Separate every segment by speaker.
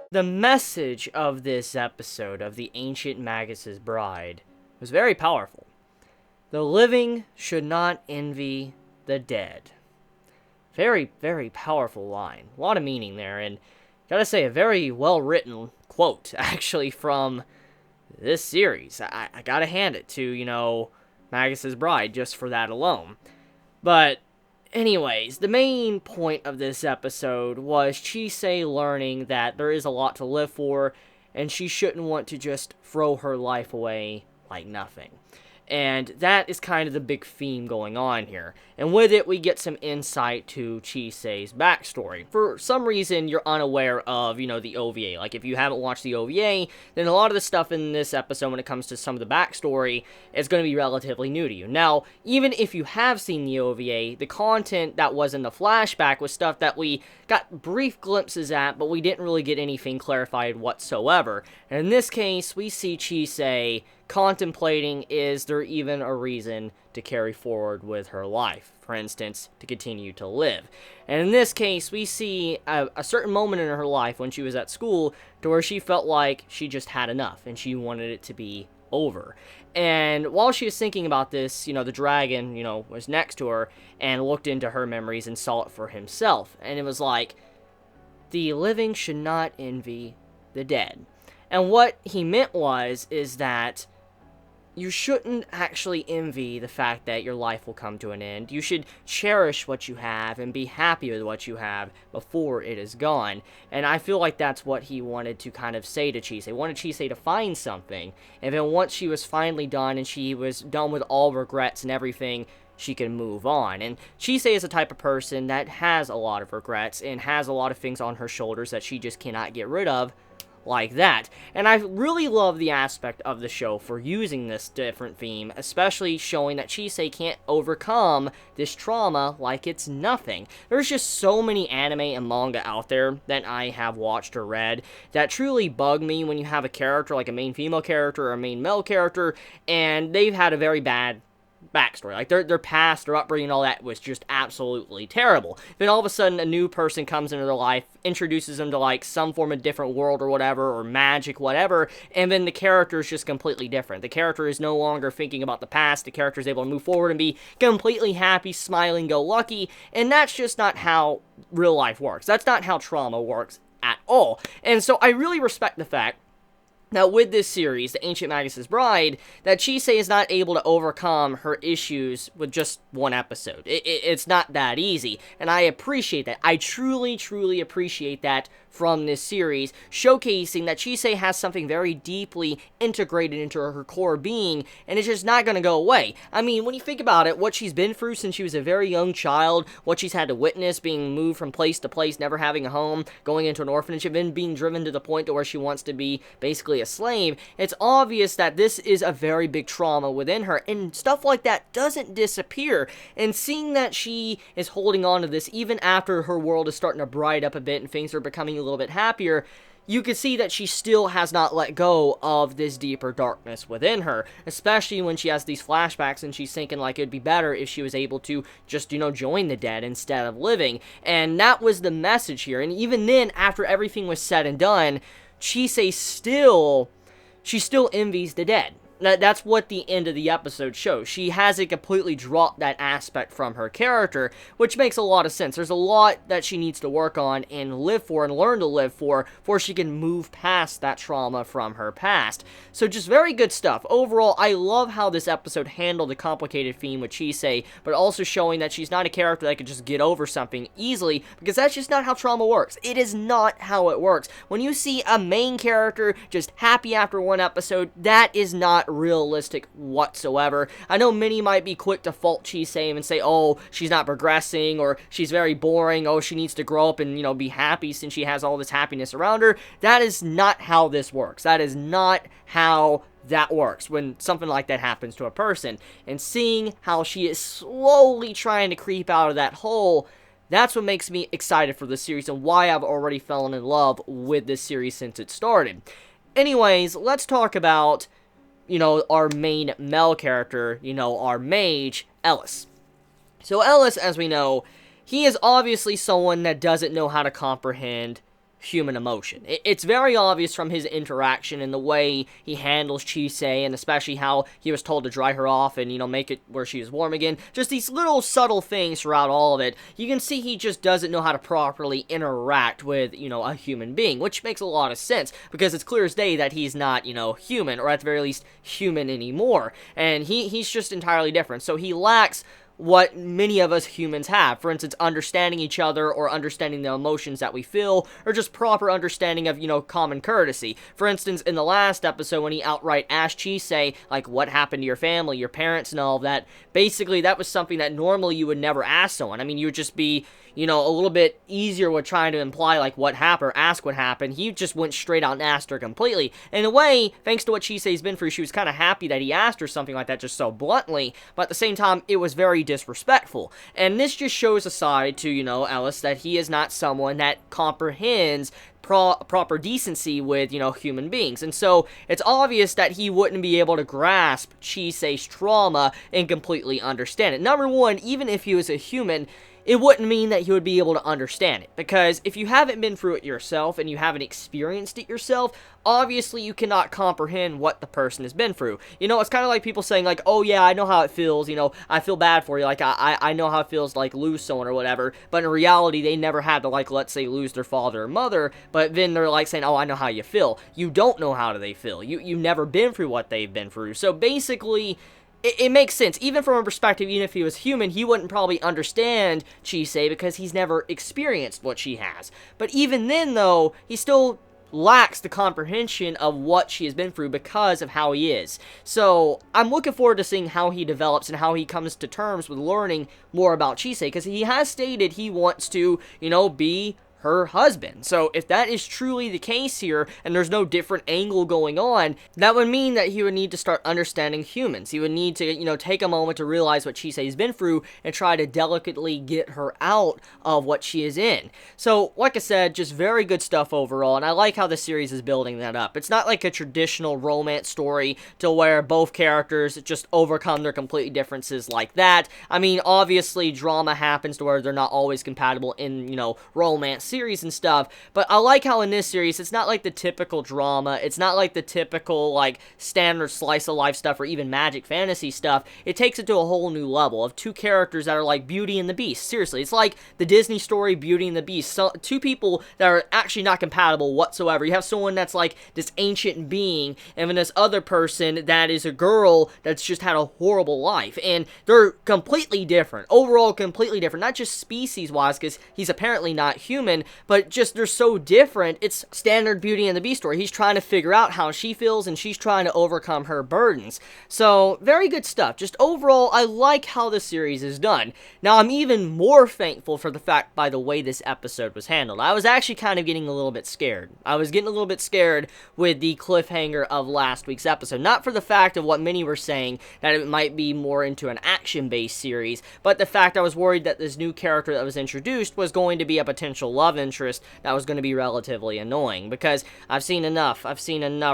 Speaker 1: The message of this episode of The Ancient Magus' Bride was very powerful. The living should not envy the dead. Very, very powerful line. A lot of meaning there, and gotta say, a very well-written quote, actually, from this series. I gotta hand it to, Magus' Bride, just for that alone. But anyways, the main point of this episode was Chise learning that there is a lot to live for, and she shouldn't want to just throw her life away like nothing. And that is kind of the big theme going on here. And with it, we get some insight to Chise's backstory. For some reason, you're unaware of, the OVA. Like, if you haven't watched the OVA, then a lot of the stuff in this episode, when it comes to some of the backstory, is going to be relatively new to you. Now, even if you have seen the OVA, the content that was in the flashback was stuff that we got brief glimpses at, but we didn't really get anything clarified whatsoever. And in this case, we see Chise contemplating, is there even a reason to carry forward with her life? For instance, to continue to live. And in this case, we see a certain moment in her life when she was at school to where she felt like she just had enough and she wanted it to be over. And while she was thinking about this, the dragon, was next to her and looked into her memories and saw it for himself. And it was like, the living should not envy the dead. And what he meant is that you shouldn't actually envy the fact that your life will come to an end. You should cherish what you have and be happy with what you have before it is gone. And I feel like that's what he wanted to kind of say to Chise. He wanted Chise to find something. And then once she was finally done and she was done with all regrets and everything, she can move on. And Chise is a type of person that has a lot of regrets and has a lot of things on her shoulders that she just cannot get rid of, like that. And I really love the aspect of the show for using this different theme, especially showing that Chise can't overcome this trauma like it's nothing. There's just so many anime and manga out there that I have watched or read that truly bug me when you have a character like a main female character or a main male character and they've had a very bad backstory. Like, their past, their upbringing, all that was just absolutely terrible. Then all of a sudden, a new person comes into their life, introduces them to, like, some form of different world or whatever, or magic, whatever, and then the character is just completely different. The character is no longer thinking about the past. The character is able to move forward and be completely happy, smiling, go lucky, and that's just not how real life works. That's not how trauma works at all. And so I really respect the fact now, with this series, The Ancient Magus' Bride, that Chise is not able to overcome her issues with just one episode. It's not that easy, and I appreciate that. I truly, truly appreciate that from this series, showcasing that Chise has something very deeply integrated into her core being, and it's just not going to go away. I mean, when you think about it, what she's been through since she was a very young child, what she's had to witness, being moved from place to place, never having a home, going into an orphanage, and then being driven to the point to where she wants to be basically a slave, it's obvious that this is a very big trauma within her, and stuff like that doesn't disappear. And seeing that she is holding on to this even after her world is starting to brighten up a bit and things are becoming a little bit happier, you can see that she still has not let go of this deeper darkness within her, especially when she has these flashbacks and she's thinking like it'd be better if she was able to just, join the dead instead of living. And that was the message here. And even then, after everything was said and done, Chise still envies the dead. That's what the end of the episode shows. She hasn't completely dropped that aspect from her character, which makes a lot of sense. There's a lot that she needs to work on and live for and learn to live for before she can move past that trauma from her past. So just very good stuff. Overall, I love how this episode handled the complicated theme with Chise, but also showing that she's not a character that could just get over something easily, because that's just not how trauma works. It is not how it works. When you see a main character just happy after one episode, that is not realistic whatsoever. I know many might be quick to fault Chise and say, oh, she's not progressing, or she's very boring, oh, she needs to grow up and, be happy since she has all this happiness around her. That is not how this works. That is not how that works when something like that happens to a person. And seeing how she is slowly trying to creep out of that hole, that's what makes me excited for this series and why I've already fallen in love with this series since it started. Anyways, let's talk about our main male character, our mage, Elias. So Elias, as we know, he is obviously someone that doesn't know how to comprehend human emotion. It's very obvious from his interaction and the way he handles Chise, and especially how he was told to dry her off and, make it where she is warm again. Just these little subtle things throughout all of it. You can see he just doesn't know how to properly interact with, a human being, which makes a lot of sense, because it's clear as day that he's not, human, or at the very least, human anymore. And he's just entirely different. So he lacks what many of us humans have. For instance, understanding each other, or understanding the emotions that we feel, or just proper understanding of, common courtesy. For instance, in the last episode, when he outright asked Chise, like, what happened to your family, your parents, and all of that, basically, that was something that normally you would never ask someone. I mean, you would just be, a little bit easier with trying to imply, like, what happened, or ask what happened. He just went straight out and asked her completely. In a way, thanks to what Chise's been through, she was kind of happy that he asked her something like that just so bluntly, but at the same time, it was very disrespectful. And this just shows a side to, Elias, that he is not someone that comprehends proper decency with, human beings. And so, it's obvious that he wouldn't be able to grasp Chise's trauma and completely understand it. Number one, even if he was a human, it wouldn't mean that you would be able to understand it. Because if you haven't been through it yourself and you haven't experienced it yourself, obviously you cannot comprehend what the person has been through. It's kind of like people saying, like, oh yeah, I know how it feels, I feel bad for you, like, I know how it feels to, like, lose someone or whatever, but in reality, they never had to, like, let's say, lose their father or mother, but then they're, like, saying, oh, I know how you feel. You don't know how they feel. You've never been through what they've been through. So basically, it makes sense. Even from a perspective, even if he was human, he wouldn't probably understand Chise because he's never experienced what she has. But even then, though, he still lacks the comprehension of what she has been through because of how he is. So, I'm looking forward to seeing how he develops and how he comes to terms with learning more about Chise, because he has stated he wants to, be her husband. So if that is truly the case here, and there's no different angle going on, that would mean that he would need to start understanding humans. He would need to, take a moment to realize what Chise has been through and try to delicately get her out of what she is in. So, like I said, just very good stuff overall, and I like how the series is building that up. It's not like a traditional romance story to where both characters just overcome their complete differences like that. I mean, obviously, drama happens to where they're not always compatible in, romance series and stuff, but I like how in this series, it's not like the typical drama, it's not like the typical, like, standard slice of life stuff, or even magic fantasy stuff. It takes it to a whole new level of two characters that are like Beauty and the Beast. Seriously, it's like the Disney story Beauty and the Beast. So, two people that are actually not compatible whatsoever. You have someone that's like this ancient being, and then this other person that is a girl that's just had a horrible life, and they're completely different. Overall, completely different. Not just species-wise, because he's apparently not human, but just they're so different. It's standard Beauty and the Beast story. He's trying to figure out how she feels, and she's trying to overcome her burdens. So, very good stuff. Just overall, I like how the series is done. Now, I'm even more thankful for the fact by the way this episode was handled. I was actually kind of getting a little bit scared. I was getting a little bit scared with the cliffhanger of last week's episode. Not for the fact of what many were saying, that it might be more into an action-based series, but the fact I was worried that this new character that was introduced was going to be a potential love interest that was going to be relatively annoying, because I've seen enough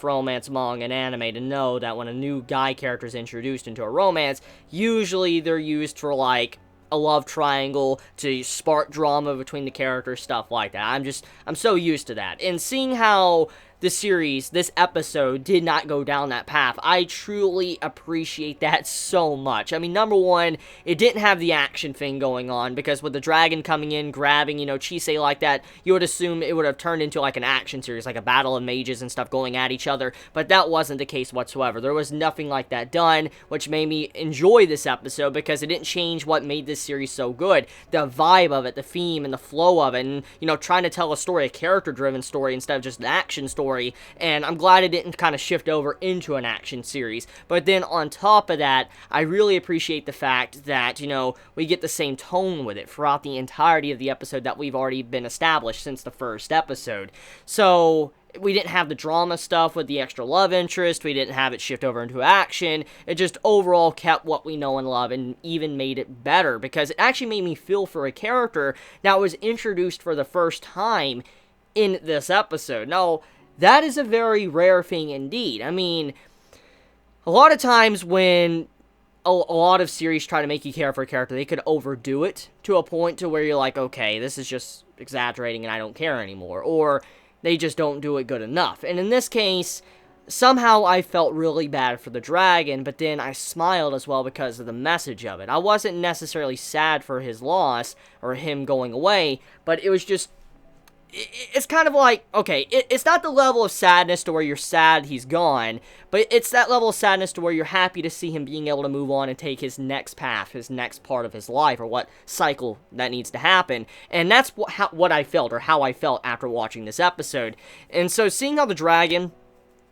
Speaker 1: romance manga and anime to know that when a new guy character is introduced into a romance, usually they're used for, like, a love triangle to spark drama between the characters, stuff like that. I'm so used to that. And seeing how the series, this episode, did not go down that path, I truly appreciate that so much. I mean, number one, it didn't have the action thing going on, because with the dragon coming in, grabbing, Chise like that, you would assume it would have turned into, like, an action series, like a battle of mages and stuff going at each other, but that wasn't the case whatsoever. There was nothing like that done, which made me enjoy this episode, because it didn't change what made this series so good. The vibe of it, the theme, and the flow of it, and, trying to tell a story, a character-driven story, instead of just an action story, and I'm glad it didn't kind of shift over into an action series. But then on top of that, I really appreciate the fact that, we get the same tone with it throughout the entirety of the episode that we've already been established since the first episode. So, we didn't have the drama stuff with the extra love interest, we didn't have it shift over into action, it just overall kept what we know and love, and even made it better, because it actually made me feel for a character that was introduced for the first time in this episode. Now, that is a very rare thing indeed. I mean, a lot of times when a lot of series try to make you care for a character, they could overdo it to a point to where you're like, okay, this is just exaggerating and I don't care anymore. Or they just don't do it good enough. And in this case, somehow I felt really bad for the dragon, but then I smiled as well because of the message of it. I wasn't necessarily sad for his loss or him going away, but it was just, it's kind of like, okay, it's not the level of sadness to where you're sad he's gone, but it's that level of sadness to where you're happy to see him being able to move on and take his next path, his next part of his life, or what cycle that needs to happen. And that's what I felt, or how I felt after watching this episode. And so seeing how the dragon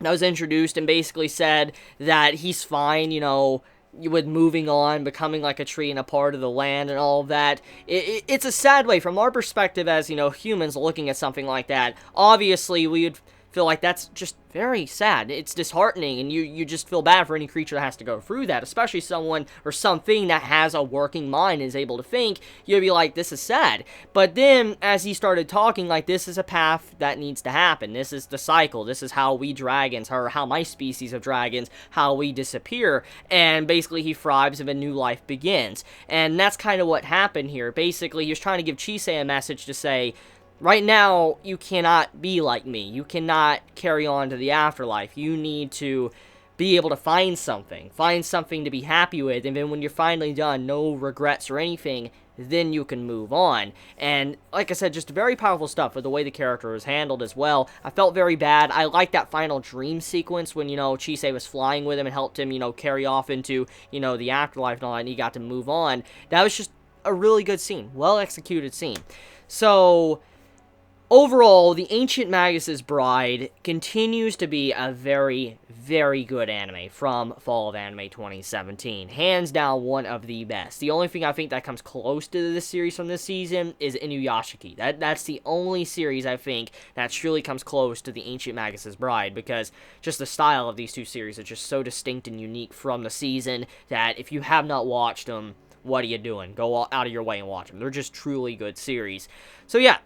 Speaker 1: that was introduced and basically said that he's fine, you know, with moving on, becoming like a tree and a part of the land and all of that. It's a sad way from our perspective as, you know, humans looking at something like that. Obviously, we would feel like that's just very sad. It's disheartening, and you just feel bad for any creature that has to go through that, especially someone or something that has a working mind and is able to think. You'd be like, this is sad. But then, as he started talking, like, this is a path that needs to happen. This is the cycle. This is how we dragons, or how my species of dragons, how we disappear. And basically, he thrives and a new life begins. And that's kind of what happened here. Basically, he was trying to give Chise a message to say, right now, you cannot be like me. You cannot carry on to the afterlife. You need to be able to find something to be happy with, and then when you're finally done, no regrets or anything, then you can move on. And like I said, just very powerful stuff with the way the character was handled as well. I felt very bad. I liked that final dream sequence when, you know, Chise was flying with him and helped him, you know, carry off into, you know, the afterlife and all that, and he got to move on. That was just a really good scene. Well executed scene. So overall, The Ancient Magus' Bride continues to be a very, very good anime from Fall of Anime 2017. Hands down, one of the best. The only thing I think that comes close to this series from this season is Inuyashiki. That's the only series I think that truly comes close to The Ancient Magus' Bride, because just the style of these two series is just so distinct and unique from the season that if you have not watched them, what are you doing? Go out of your way and watch them. They're just truly good series. So yeah.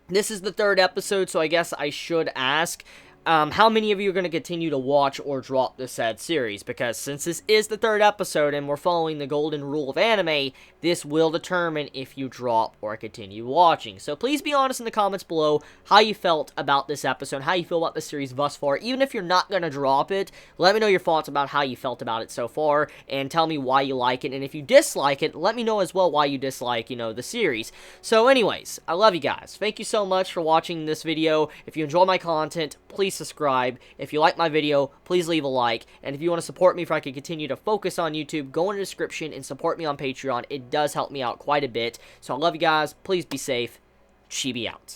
Speaker 1: This is the third episode, so I guess I should ask, how many of you are going to continue to watch or drop this said series? Because since this is the third episode and we're following the golden rule of anime, this will determine if you drop or continue watching. So please be honest in the comments below how you felt about this episode, how you feel about the series thus far. Even if you're not going to drop it, let me know your thoughts about how you felt about it so far, and tell me why you like it. And if you dislike it, let me know as well why you dislike, you know, the series. So anyways, I love you guys. Thank you so much for watching this video. If you enjoy my content, please subscribe. If you like my video, please leave a like. And if you want to support me for I can continue to focus on YouTube, go in the description and support me on Patreon. It does help me out quite a bit. So I love you guys. Please be safe. Chibi out.